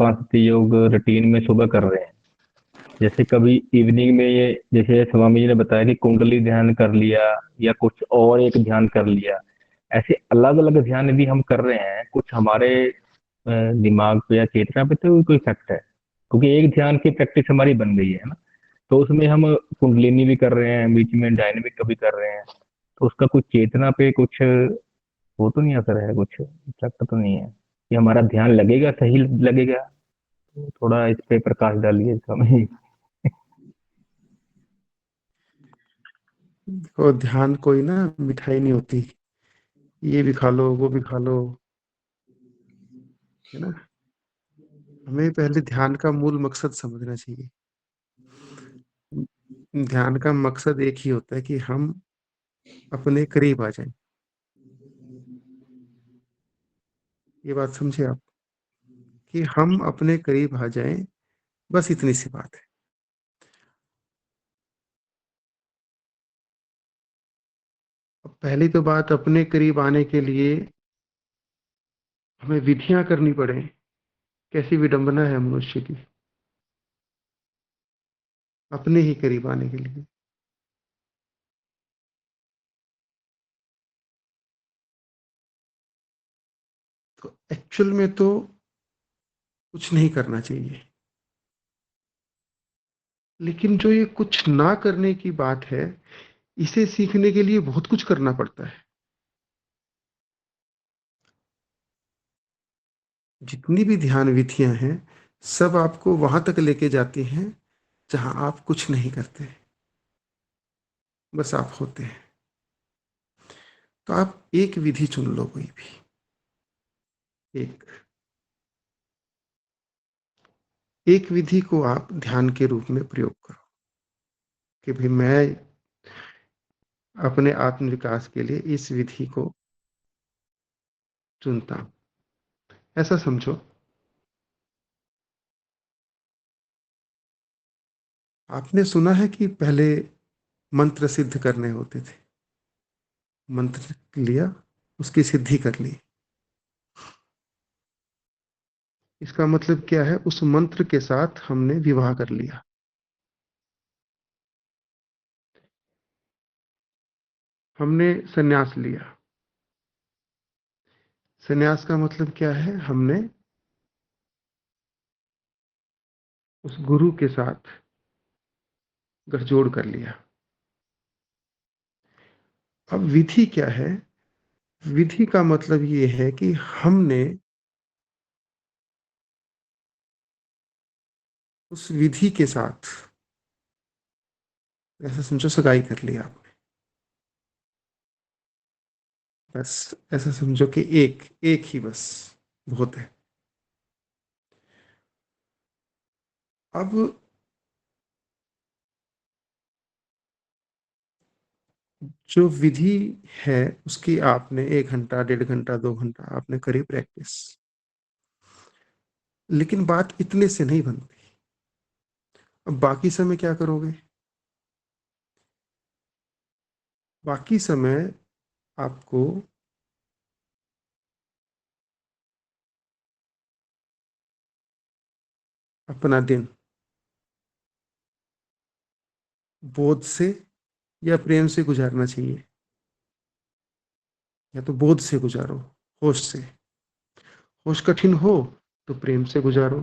पांचती योग रूटीन में सुबह कर रहे हैं। जैसे कभी इवनिंग में ये, जैसे स्वामी जी ने बताया कि कुंडली ध्यान कर लिया या कुछ और एक ध्यान कर लिया। ऐसे अलग अलग ध्यान यदि हम कर रहे हैं, कुछ हमारे दिमाग पे या चेतना पे तो कोई इफेक्ट है, क्योंकि एक ध्यान की प्रैक्टिस हमारी बन गई है ना। तो उसमें हम कुंडलिनी भी कर रहे हैं, बीच में डायनेमिक भी कर रहे हैं। तो उसका कुछ चेतना पे कुछ वो तो नहीं असर है, कुछ इफेक्ट तो नहीं है कि हमारा ध्यान लगेगा, सही लगेगा? तो थोड़ा इस पे प्रकाश डालिए स्वामी। और ध्यान कोई ना मिठाई नहीं होती, ये भी खा लो वो भी खा लो, है ना। हमें पहले ध्यान का मूल मकसद समझना चाहिए। ध्यान का मकसद एक ही होता है कि हम अपने करीब आ जाएं। ये बात समझे आप, कि हम अपने करीब आ जाएं, बस इतनी सी बात है। अब पहली तो बात, अपने करीब आने के लिए हमें विधियां करनी पड़े। कैसी विडंबना है मनुष्य की, अपने ही करीब आने के लिए। तो एक्चुअल में तो कुछ नहीं करना चाहिए, लेकिन जो ये कुछ ना करने की बात है, इसे सीखने के लिए बहुत कुछ करना पड़ता है। जितनी भी ध्यान विधियां हैं, सब आपको वहां तक लेके जाती हैं जहां आप कुछ नहीं करते, बस आप होते हैं। तो आप एक विधि चुन लो, कोई भी एक एक विधि को आप ध्यान के रूप में प्रयोग करो कि भाई मैं अपने आत्म विकास के लिए इस विधि को चुनता हूं। ऐसा समझो, आपने सुना है कि पहले मंत्र सिद्ध करने होते थे। मंत्र लिया, उसकी सिद्धि कर ली। इसका मतलब क्या है? उस मंत्र के साथ हमने विवाह कर लिया। हमने संन्यास लिया। संन्यास का मतलब क्या है? हमने उस गुरु के साथ गठजोड़ कर लिया। अब विधि क्या है? विधि का मतलब ये है कि हमने उस विधि के साथ, ऐसा समझो, सगाई कर लिया आपने। बस ऐसा समझो कि एक एक ही बस बहुत है। अब जो विधि है, उसकी आपने 1 घंटा, 1.5 घंटा, 2 घंटा आपने करी प्रैक्टिस, लेकिन बात इतने से नहीं बनती। अब बाकी समय क्या करोगे? बाकी समय आपको अपना दिन बोध से या प्रेम से गुजारना चाहिए। या तो बोध से गुजारो, होश से। होश कठिन हो तो प्रेम से गुजारो।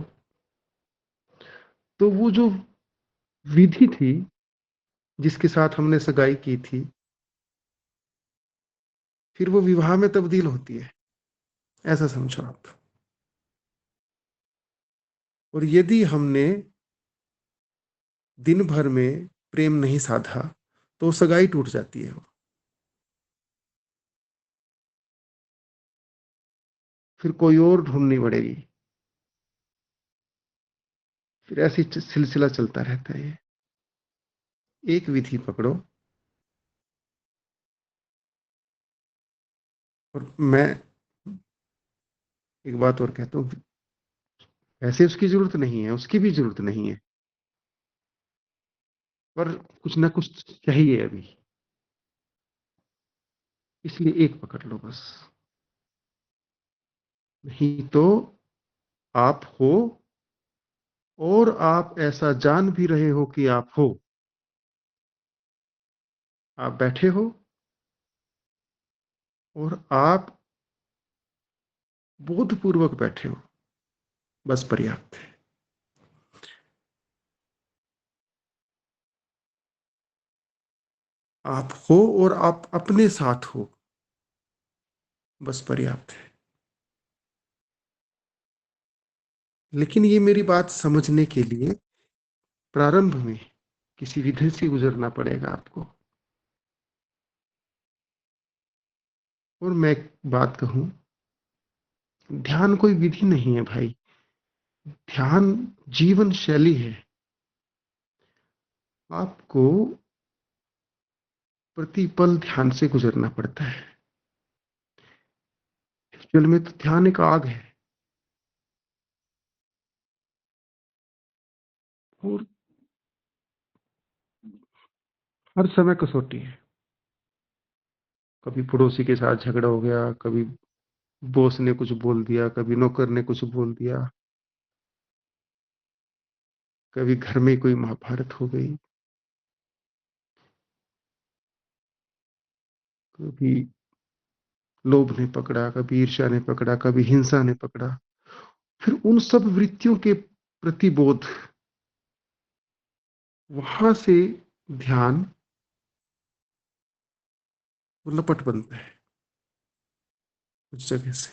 तो वो जो विधि थी जिसके साथ हमने सगाई की थी, फिर वो विवाह में तब्दील होती है, ऐसा समझो आप। और यदि हमने दिन भर में प्रेम नहीं साधा, तो सगाई टूट जाती है। फिर कोई और ढूंढनी पड़ेगी। फिर ऐसी सिलसिला चलता रहता है। एक विधि पकड़ो। और मैं एक बात और कहता हूँ, वैसे उसकी जरूरत नहीं है, उसकी भी जरूरत नहीं है, पर कुछ ना कुछ चाहिए अभी, इसलिए एक पकड़ लो बस। नहीं तो आप हो और आप ऐसा जान भी रहे हो कि आप हो। आप बैठे हो और आप बोधपूर्वक बैठे हो, बस पर्याप्त है। आप हो और आप अपने साथ हो, बस पर्याप्त है। लेकिन ये मेरी बात समझने के लिए प्रारंभ में किसी विधि से गुजरना पड़ेगा आपको। और मैं एक बात कहूं, ध्यान कोई विधि नहीं है भाई। ध्यान जीवन शैली है। आपको प्रतिपल ध्यान से गुजरना पड़ता है। एक्चुअल में तो ध्यान एक आग है और हर समय कसौटी है। कभी पड़ोसी के साथ झगड़ा हो गया, कभी बॉस ने कुछ बोल दिया, कभी नौकर ने कुछ बोल दिया, कभी घर में कोई महाभारत हो गई, कभी लोभ ने पकड़ा, कभी ईर्ष्या ने पकड़ा, कभी हिंसा ने पकड़ा। फिर उन सब वृत्तियों के प्रतिबोध, वहां से ध्यान वो लपट बनता है उस जगह से।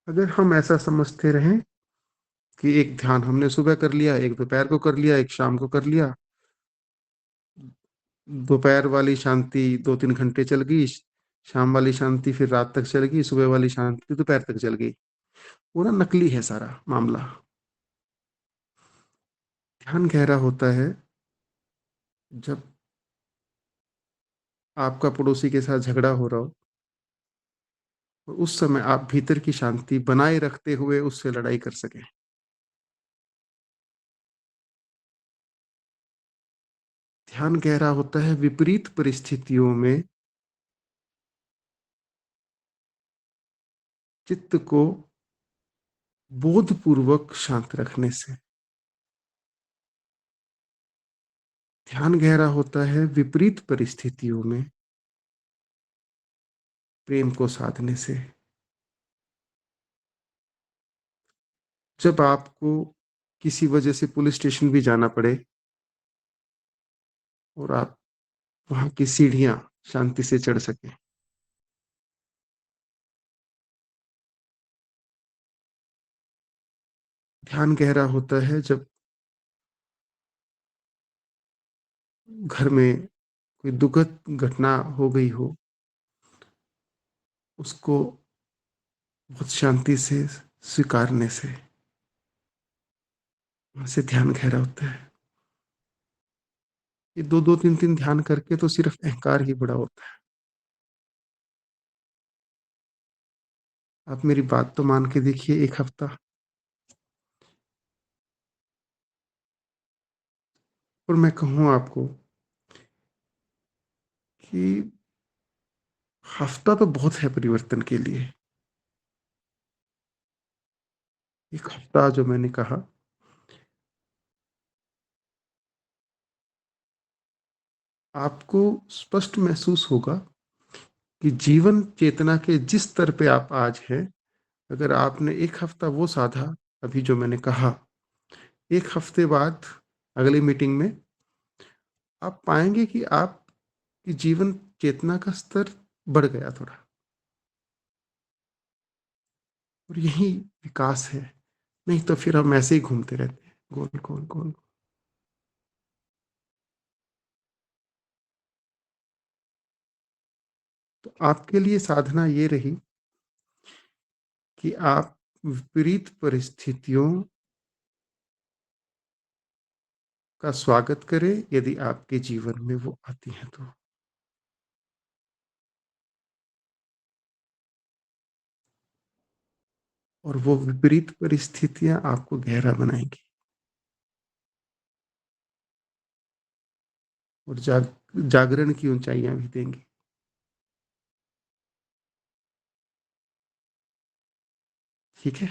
अगर हम ऐसा समझते रहें कि एक ध्यान हमने सुबह कर लिया, एक दोपहर को कर लिया, एक शाम को कर लिया, दोपहर वाली शांति 2-3 घंटे चल गई, शाम वाली शांति फिर रात तक चल गई, सुबह वाली शांति दोपहर तक चल गई, वो ना नकली है सारा मामला। ध्यान गहरा होता है जब आपका पड़ोसी के साथ झगड़ा हो रहा हो और उस समय आप भीतर की शांति बनाए रखते हुए उससे लड़ाई कर सकें। ध्यान गहरा होता है विपरीत परिस्थितियों में चित्त को बोधपूर्वक शांत रखने से। ध्यान गहरा होता है विपरीत परिस्थितियों में प्रेम को साधने से। जब आपको किसी वजह से पुलिस स्टेशन भी जाना पड़े और आप वहां की सीढ़ियां शांति से चढ़ सके। ध्यान गहरा होता है जब घर में कोई दुखद घटना हो गई हो, उसको बहुत शांति से स्वीकारने से, वहां से ध्यान गहरा होता है। ये 2-2 3-3 ध्यान करके तो सिर्फ अहंकार ही बड़ा होता है। आप मेरी बात तो मान के देखिए, एक हफ्ता। और मैं कहूँ आपको कि हफ्ता तो बहुत है परिवर्तन के लिए। एक हफ्ता जो मैंने कहा, आपको स्पष्ट महसूस होगा कि जीवन चेतना के जिस स्तर पे आप आज हैं, अगर आपने एक हफ्ता वो साधा, अभी जो मैंने कहा, एक हफ्ते बाद अगली मीटिंग में आप पाएंगे कि आपकी जीवन चेतना का स्तर बढ़ गया थोड़ा। और यही विकास है। नहीं तो फिर हम ऐसे ही घूमते रहते हैं, गोल गोल गोल। तो आपके लिए साधना ये रही कि आप विपरीत परिस्थितियों का स्वागत करें यदि आपके जीवन में वो आती हैं तो। और वो विपरीत परिस्थितियां आपको गहरा बनाएंगी और जागरण की ऊंचाइयां भी देंगी। ठीक है।